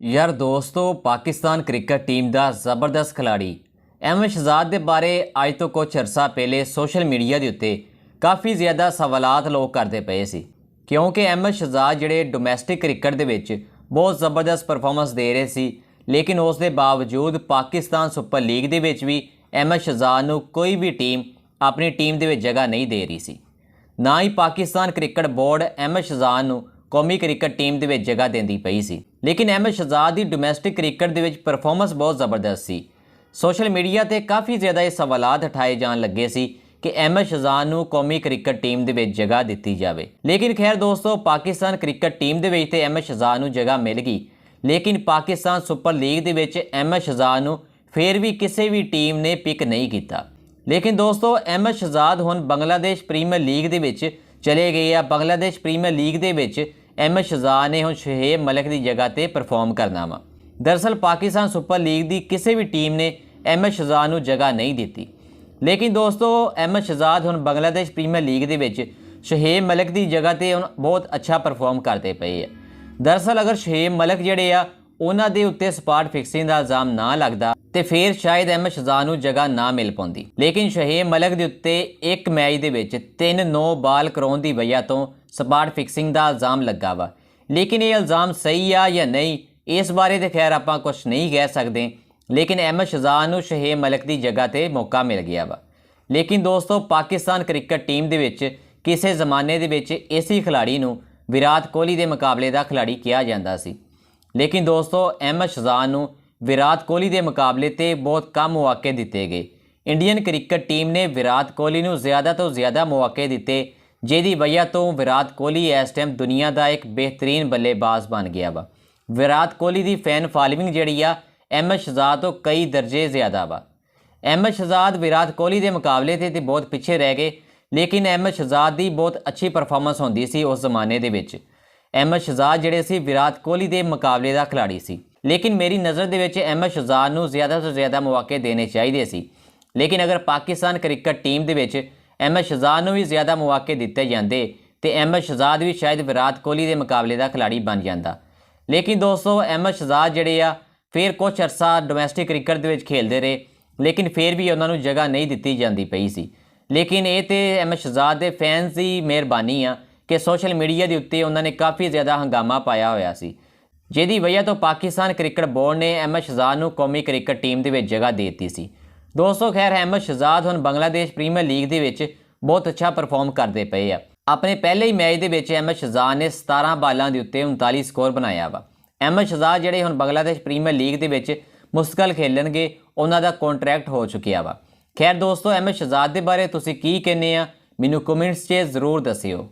यार दोस्तों, Pakistan cricket team का जबरदस्त खिलाड़ी अहमद शहजाद के बारे अज तो कुछ अरसा पहले सोशल मीडिया के उत्ते काफ़ी ज़्यादा सवालात लोग करते पे सी, क्योंकि अहमद शहजाद जोड़े डोमैसटिक क्रिकेट के विच बहुत ज़बरदस्त परफॉर्मेंस दे रहे सी, लेकिन उसके बावजूद पाकिस्तान सुपर लीग के विच भी अहमद शहजाद नूं कोई भी टीम अपनी टीम के जगह नहीं दे रही सी। ना ही पाकिस्तान क्रिकेट बोर्ड अहमद शहजाद नूं कौमी क्रिकेट टीम के जगह देंदी पई सी। लेकिन अहमद शहजाद की डोमैसटिक क्रिकेट के परफॉर्मेंस बहुत ज़बरदस्त सी। सोशल मीडिया पर काफ़ी ज़्यादा ये सवालात उठाए जान लगे सी कि अहमद शहजाद नूं कौमी क्रिकेट टीम के जगह दी जाए। लेकिन खैर दोस्तों, पाकिस्तान क्रिकेट टीम के तो अहमद शहजाद नूं जगह मिल गई, लेकिन पाकिस्तान सुपर लीग के अहमद शहजाद नूं फिर भी किसी भी टीम ने पिक नहीं किया। लेकिन दोस्तों, अहमद शहजाद हुण बांग्लादेश प्रीमियर लीग के चले गए आ। बांग्लादेश प्रीमियर लीग के अहमद शहजाद ने हुण शोएब मलिक की जगह पर परफॉर्म करना वा। दरअसल पाकिस्तान सुपर लीग की किसी भी टीम ने अहमद शहजाद नूं जगह नहीं दी। लेकिन दोस्तों, अहमद शहजाद हुण बांग्लादेश प्रीमियर लीग के शोएब मलिक की जगह पर हुण बहुत अच्छा परफॉर्म करते पे है। दरअसल अगर शोएब मलिक जिहड़े आ उन्हां दे उत्ते स्पॉट फिक्सिंग का इल्जाम ना लगता तो फिर शायद अहमद शहजाद नूं जगह ना मिल पाती। लेकिन शोएब मलिक के उत्ते एक मैच के 3-9 बाल कराउण की वजह तो स्पॉट फिक्सिंग का इल्ज़ाम लगा वा। लेकिन ये इल्ज़ाम सही आ या नहीं, इस बारे तो खैर आप कुछ नहीं कह सकते। लेकिन अहमद शहजाद नूं शोएब मलिक की जगह पर मौका मिल गया वा। लेकिन दोस्तों, पाकिस्तान क्रिकेट टीम के किसी जमाने के इसी खिलाड़ी नूं विराट कोहली के मुकाबले का खिलाड़ी कहा जाता सी। लेकिन दोस्तों, अहमद शहजाद नूं विराट कोहली के मुकाबले ते बहुत कम मौके दिते गए। इंडियन क्रिकेट टीम ने विराट कोहली नूं ज़्यादा तो ज़्यादा मौके दिते, जिहदी वजह तो विराट कोहली इस टाइम दुनिया का एक बेहतरीन बल्लेबाज बन गया वा। विराट कोहली की फैन फॉलोइंग जिहड़ी आ अहमद शहजाद तो कई दर्जे ज़्यादा वा। अहमद शहजाद विराट कोहली के मुकाबले ते बहुत पिछे रह गए, लेकिन अहमद शहजाद की बहुत अच्छी परफॉर्मेंस होंदी सी उस जमाने के विच। अहमद शहजाद जिहड़े सी विराट कोहली के मुकाबले का खिलाड़ी सी। लेकिन मेरी नज़र के अहमद शहजाद नूं ज़्यादा तो ज़्यादा मौके देने चाहिए सी। लेकिन अगर पाकिस्तान क्रिकेट टीम के अहमद शहजाद नूं भी ज़्यादा मौके दिते जाते तो अहमद शहजाद भी शायद विराट कोहली के मुकाबले का खिलाड़ी बन जाता। लेकिन दोस्तों, अहमद शहजाद जिहड़े आ फिर कुछ अरसा डोमैसटिक क्रिकेट के खेलते रहे, लेकिन फिर भी उन्होंने जगह नहीं दी जाती पई सी। लेकिन ये तो अहमद शहजाद के फैंस की मेहरबानी आ कि सोशल मीडिया के उत्ते उन्होंने काफ़ी ज़्यादा हंगामा पाया होया सी, जिहदी वजह तो पाकिस्तान क्रिकेट बोर्ड ने अहमद शहजाद नूं कौमी क्रिकेट टीम के जगह दे दी सी। दोस्तों, खैर अहमद शहजाद हुण बांग्लादेश प्रीमियर लीग के बहुत अच्छा परफॉर्म करते पे आ। अपने पहले ही मैच के अहमद शहजाद ने 17 बालों के उत्ते 39 स्कोर बनाया वा। अहमद शहजाद जिहड़े हुण बांग्लादेश प्रीमियर लीग के मुस्तकिल खेलणगे, उन्हां दा कॉन्ट्रैक्ट हो चुकिया वा। खैर दोस्तों, अहमद शहजाद के बारे तुसीं की कहने आ, मैनूं कमेंट्स 'च ज़रूर दस्सिओ।